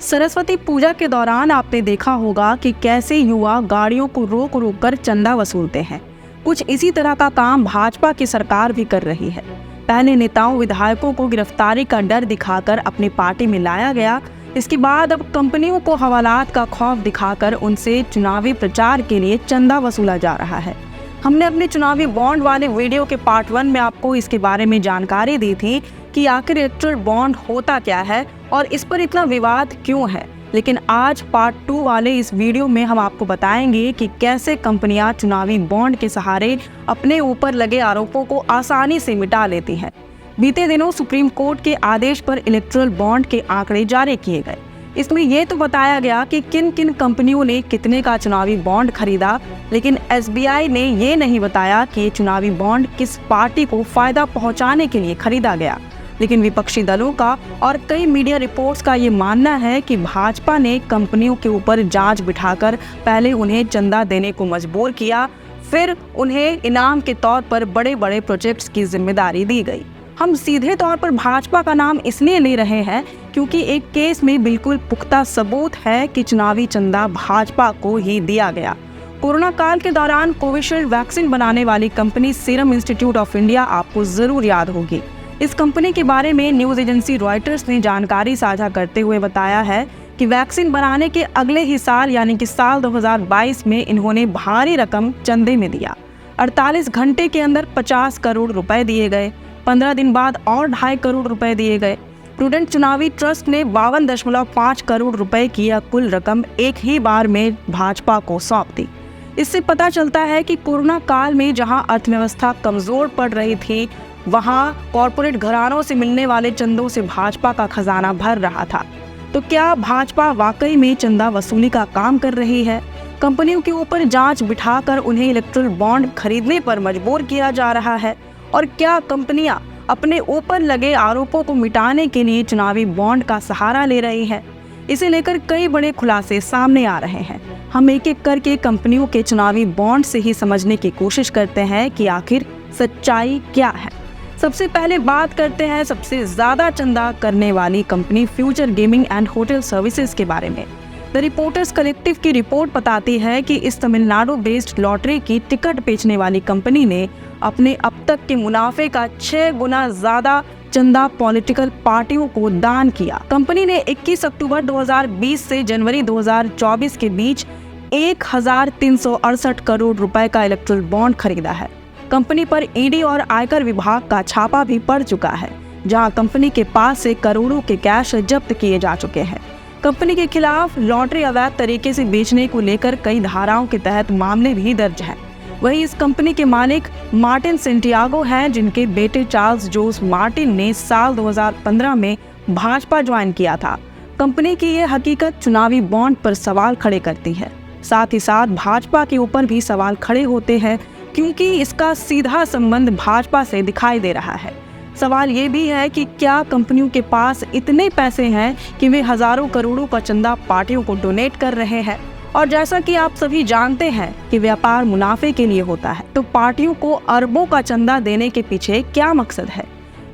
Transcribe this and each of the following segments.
सरस्वती पूजा के दौरान आपने देखा होगा कि कैसे युवा गाड़ियों को रोक रोक कर चंदा वसूलते हैं। कुछ इसी तरह का काम भाजपा की सरकार भी कर रही है। पहले नेताओं विधायकों को गिरफ्तारी का डर दिखाकर अपनी पार्टी में लाया गया। इसके बाद अब कंपनियों को हवालात का खौफ दिखाकर उनसे चुनावी प्रचार के लिए चंदा वसूला जा रहा है। हमने अपने चुनावी बॉन्ड वाले वीडियो के पार्ट 1 में आपको इसके बारे में जानकारी दी थी कि आखिर इलेक्टोरल बॉन्ड होता क्या है और इस पर इतना विवाद क्यों है। लेकिन आज पार्ट 2 वाले इस वीडियो में हम आपको बताएंगे कि कैसे कंपनियां चुनावी बॉन्ड के सहारे अपने ऊपर लगे आरोपों को आसानी से मिटा लेती हैं। बीते दिनों सुप्रीम कोर्ट के आदेश पर इलेक्टोरल बॉन्ड के आंकड़े जारी किए गए। इसमें यह तो बताया गया कि किन किन कंपनियों ने कितने का चुनावी बॉन्ड खरीदा, लेकिन SBI ने ये नहीं बताया कि ये चुनावी बॉन्ड किस पार्टी को फायदा पहुंचाने के लिए खरीदा गया। लेकिन विपक्षी दलों का और कई मीडिया रिपोर्ट्स का ये मानना है कि भाजपा ने कंपनियों के ऊपर जांच बिठाकर पहले उन्हें चंदा देने को मजबूर किया, फिर उन्हें इनाम के तौर पर बड़े बड़े प्रोजेक्ट्स की जिम्मेदारी दी गई। हम सीधे तौर पर भाजपा का नाम इसलिए ले रहे हैं क्योंकि एक केस में बिल्कुल पुख्ता सबूत है कि चुनावी चंदा भाजपा को ही दिया गया। कोरोना काल के दौरान कोविशील्ड वैक्सीन बनाने वाली company serum institute of India आपको जरूर याद होगी। इस कंपनी के बारे में न्यूज एजेंसी रॉयटर्स ने जानकारी साझा करते हुए बताया है कि वैक्सीन बनाने के अगले ही साल यानी कि साल 2022 में इन्होंने भारी रकम चंदे में दिया। 48 घंटे के अंदर 50 करोड़ रुपए दिए गए। 15 दिन बाद और 2.5 करोड़ रुपए दिए गए। प्रूडेंट चुनावी ट्रस्ट ने 52.5 करोड़ रुपए की यह कुल रकम एक ही बार में भाजपा को सौंप दी। इससे पता चलता है कि कोरोना काल में जहां अर्थव्यवस्था कमजोर पड़ रही थी, वहां कॉरपोरेट घरानों से मिलने वाले चंदों से भाजपा का खजाना भर रहा था। तो क्या भाजपा वाकई में चंदा वसूली का काम कर रही है? कंपनियों के ऊपर जांच बिठाकर उन्हें इलेक्टोरल बॉन्ड खरीदने पर मजबूर किया जा रहा है? और क्या कंपनियां अपने ऊपर लगे आरोपों को मिटाने के लिए चुनावी बॉन्ड का सहारा ले रही है? इसे लेकर कई बड़े खुलासे सामने आ रहे हैं। हम एक एक करके कंपनियों के चुनावी बॉन्ड से ही समझने की कोशिश करते हैं कि आखिर सच्चाई क्या है। सबसे पहले बात करते हैं सबसे ज्यादा चंदा करने वाली company future gaming and hotel services के बारे में। द रिपोर्टर्स कलेक्टिव की रिपोर्ट बताती है कि इस तमिलनाडु बेस्ड लॉटरी की टिकट बेचने वाली कंपनी ने अपने अब तक के मुनाफे का 6 गुना ज्यादा चंदा पॉलिटिकल पार्टियों को दान किया। कंपनी ने 21 अक्टूबर 2020 से जनवरी 2024 के बीच 1368 करोड़ रुपए का इलेक्टोरल बॉन्ड खरीदा है। कंपनी पर ईडी और आयकर विभाग का छापा भी पड़ चुका है, जहां कंपनी के पास से करोड़ों के कैश जब्त किए जा चुके हैं। कंपनी के खिलाफ लॉटरी अवैध तरीके से बेचने को लेकर कई धाराओं के तहत मामले भी दर्ज हैं। वहीं इस कंपनी के मालिक मार्टिन सेंटियागो हैं, जिनके बेटे चार्ल्स जोस मार्टिन ने साल 2015 में भाजपा ज्वाइन किया था। कंपनी की ये हकीकत चुनावी बॉन्ड पर सवाल खड़े करती है। साथ ही साथ भाजपा के ऊपर भी सवाल खड़े होते हैं, क्योंकि इसका सीधा संबंध भाजपा से दिखाई दे रहा है। सवाल ये भी है कि क्या कंपनियों के पास इतने पैसे हैं कि वे हजारों करोड़ों का चंदा पार्टियों को डोनेट कर रहे हैं? और जैसा कि आप सभी जानते हैं कि व्यापार मुनाफे के लिए होता है, तो पार्टियों को अरबों का चंदा देने के पीछे क्या मकसद है?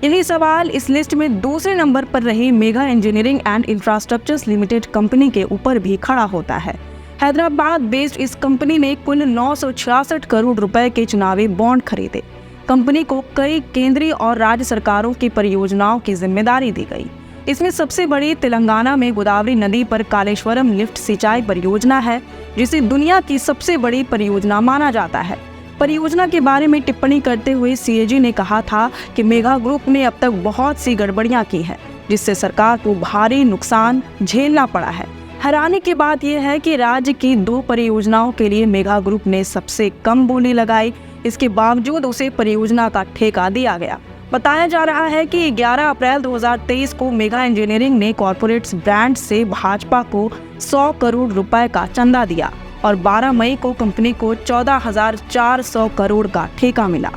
यही सवाल इस लिस्ट में दूसरे नंबर पर रही mega engineering and infrastructures limited company के ऊपर भी खड़ा होता है। हैदराबाद बेस्ड इस कंपनी ने कुल 966 करोड़ रुपए के चुनावी बॉन्ड खरीदे। कंपनी को कई केंद्रीय और राज्य सरकारों की परियोजनाओं की जिम्मेदारी दी गई। इसमें सबसे बड़ी तेलंगाना में गोदावरी नदी पर कालेश्वरम लिफ्ट सिंचाई परियोजना है, जिसे दुनिया की सबसे बड़ी परियोजना माना जाता है। परियोजना के बारे में टिप्पणी करते हुए CAG ने कहा था कि मेगा ग्रुप ने अब तक बहुत सी गड़बड़ियां की है, जिससे सरकार को भारी नुकसान झेलना पड़ा है। हैरानी की बात यह है कि राज्य की 2 परियोजनाओं के लिए मेगा ग्रुप ने सबसे कम बोली लगाई। इसके बावजूद उसे परियोजना का ठेका दिया गया। बताया जा रहा है कि 11 अप्रैल 2023 को मेगा इंजीनियरिंग ने कॉर्पोरेट्स ब्रांड से भाजपा को 100 करोड़ रुपए का चंदा दिया और 12 मई को कंपनी को 14,400 करोड़ का ठेका मिला।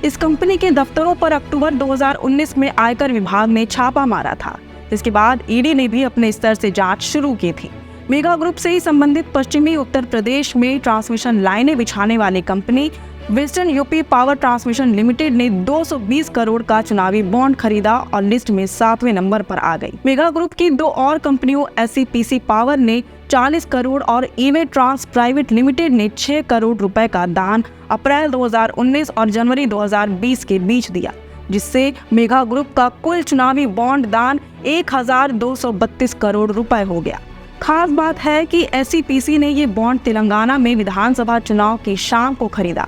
इस कंपनी के दफ्तरों पर अक्टूबर 2019 में आयकर विभाग ने छापा मारा था। इसके बाद ईडी ने भी अपने स्तर से जांच शुरू की थी। मेगा ग्रुप से ही संबंधित पश्चिमी उत्तर प्रदेश में ट्रांसमिशन लाइनें बिछाने वाली company western UP power transmission limited ने 220 करोड़ का चुनावी बॉन्ड खरीदा और लिस्ट में 7वें नंबर पर आ गई। मेगा ग्रुप की दो और कंपनियों SCPC पावर ने 40 करोड़ और ईवे ट्रांस प्राइवेट लिमिटेड ने 6 करोड़ रुपए का दान अप्रैल 2019 और जनवरी 2020 के बीच दिया, जिससे मेगा ग्रुप का कुल चुनावी बॉन्ड दान 1232 करोड़ रुपए हो गया। खास बात है कि SCPC ने ये बॉन्ड तेलंगाना में विधानसभा चुनाव की शाम को खरीदा।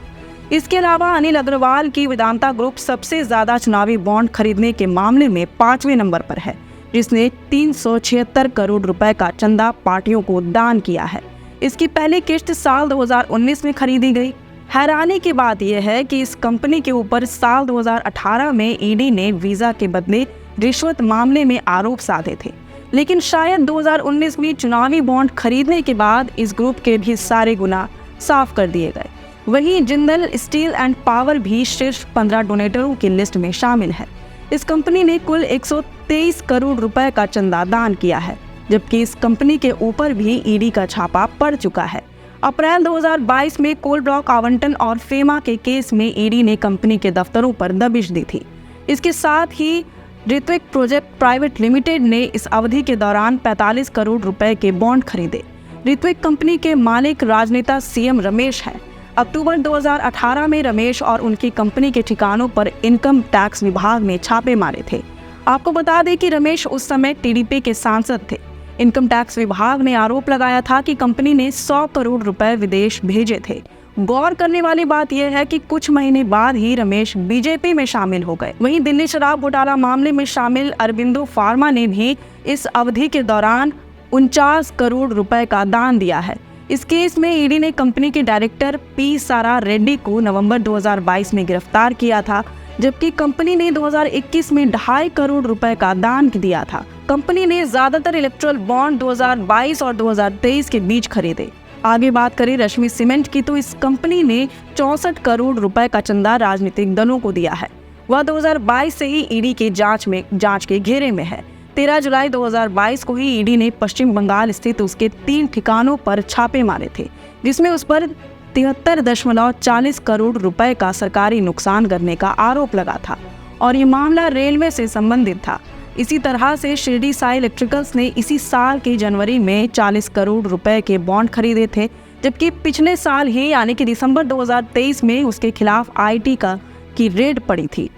इसके अलावा अनिल अग्रवाल की वेदांता ग्रुप सबसे ज्यादा चुनावी बॉन्ड खरीदने के मामले में 5वें नंबर पर है, जिसने 376 करोड़ रुपए का चंदा पार्टियों को दान किया है। इसकी पहली किश्त साल 2019 में खरीदी गई। हैरानी की बात यह है कि इस कंपनी के ऊपर साल 2018 में ईडी ने वीजा के बदले रिश्वत मामले में आरोप साधे थे, लेकिन शायद 2019 में चुनावी बॉन्ड खरीदने के बाद इस ग्रुप के भी सारे गुनाह साफ कर दिए गए। वहीं जिंदल स्टील एंड पावर भी शीर्ष 15 डोनेटरों की लिस्ट में शामिल है। इस कंपनी ने कुल 123 करोड़ रुपए का चंदा दान किया है, जबकि इस कंपनी के ऊपर भी ईडी का छापा पड़ चुका है। अप्रैल 2022 में कोल ब्लॉक आवंटन और फेमा के केस में ईडी ने कंपनी के दफ्तरों पर दबिश दी थी। इसके साथ ही ऋत्विक प्रोजेक्ट प्राइवेट लिमिटेड ने इस अवधि के दौरान 45 करोड़ रुपए के बॉन्ड खरीदे। ऋत्विक कंपनी के मालिक राजनेता CM रमेश हैं। अक्टूबर 2018 में रमेश और उनकी कंपनी के ठिकानों पर इनकम टैक्स विभाग ने छापे मारे थे। आपको बता दें कि रमेश उस समय TDP के सांसद थे। इनकम टैक्स विभाग ने आरोप लगाया था कि कंपनी ने 100 करोड़ रुपए विदेश भेजे थे। गौर करने वाली बात यह है कि कुछ महीने बाद ही रमेश BJP में शामिल हो गए। वहीं दिल्ली शराब घोटाला मामले में शामिल अरबिंदो फार्मा ने भी इस अवधि के दौरान 49 करोड़ रुपए का दान दिया है। इस केस में ईडी ने कंपनी के डायरेक्टर P सारा रेड्डी को नवंबर 2022 में गिरफ्तार किया था, जबकि कंपनी ने 2021 में 2.5 करोड़ रुपए का दान दिया था। कंपनी ने ज्यादातर इलेक्ट्रल बॉन्ड 2022 और 2023 के बीच खरीदे। आगे बात करें रश्मि सीमेंट की, तो इस कंपनी ने 64 करोड़ रुपए का चंदा राजनीतिक दलों को दिया है। वह 2022 से ही ईडी के जांच के घेरे में है। 13 जुलाई 2022 को ही ईडी ने पश्चिम बंगाल स्थित उसके 3 ठिकानों पर छापे मारे थे, जिसमें उस पर 73.40 करोड़ रुपए का सरकारी नुकसान करने का आरोप लगा था और ये मामला रेलवे से संबंधित था। इसी तरह से शिरडी साई इलेक्ट्रिकल्स ने इसी साल के जनवरी में 40 करोड़ रुपए के बॉन्ड खरीदे थे, जबकि पिछले साल ही यानी कि दिसंबर 2023 में उसके खिलाफ IT की रेड पड़ी थी।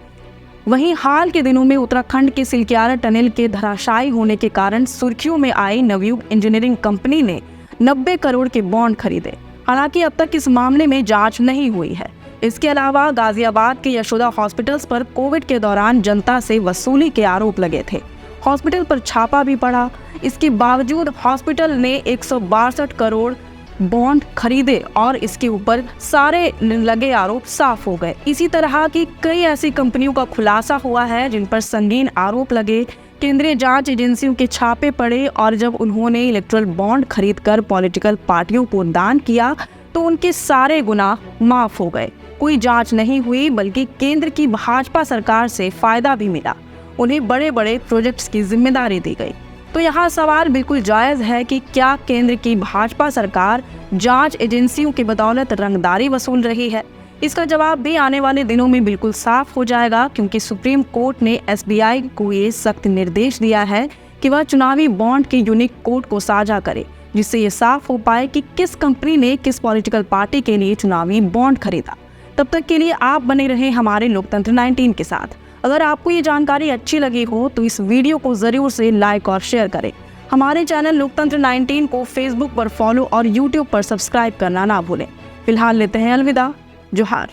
वहीं हाल के दिनों में उत्तराखंड के सिलक्यारा टनल के धराशायी होने के कारण सुर्खियों में आई नवयुग इंजीनियरिंग कंपनी ने 90 करोड़ के बॉन्ड खरीदे। हालांकि अब तक इस मामले में जांच नहीं हुई है। इसके अलावा गाजियाबाद के यशोदा हॉस्पिटल्स पर कोविड के दौरान जनता से वसूली के आरोप लगे थे। हॉस्पिटल पर छापा भी पड़ा। इसके बावजूद हॉस्पिटल ने 162 करोड़ बॉन्ड खरीदे और इसके ऊपर सारे लगे आरोप साफ हो गए। इसी तरह की कई ऐसी कंपनियों का खुलासा हुआ है जिन पर संगीन आरोप लगे। केंद्रीय जांच एजेंसियों के छापे पड़े और जब उन्होंने इलेक्ट्रल बॉन्ड खरीदकर पॉलिटिकल पार्टियों को दान किया तो उनके सारे गुनाह माफ हो गए। कोई जांच नहीं हुई, बल्कि केंद्र की भाजपा सरकार से फायदा भी मिला। उन्हें बड़े बड़े प्रोजेक्ट्स की जिम्मेदारी दी गई। तो यहाँ सवाल बिल्कुल जायज़ है कि क्या केंद्र की भाजपा सरकार जांच एजेंसियों की बदौलत रंगदारी वसूल रही है? इसका जवाब भी आने वाले दिनों में बिल्कुल साफ हो जाएगा, क्योंकि सुप्रीम कोर्ट ने SBI को ये सख्त निर्देश दिया है कि वह चुनावी बॉन्ड के यूनिक कोड को साझा करे, जिससे ये साफ हो पाए कि किस कंपनी ने किस पॉलिटिकल पार्टी के लिए चुनावी बॉन्ड खरीदा। तब तक के लिए आप बने रहें हमारे लोकतंत्र 19 के साथ। अगर आपको ये जानकारी अच्छी लगी हो तो इस वीडियो को ज़रूर से लाइक और शेयर करें। हमारे चैनल लोकतंत्र 19 को फेसबुक पर फॉलो और यूट्यूब पर सब्सक्राइब करना ना भूलें। फिलहाल लेते हैं अलविदा। जोहार।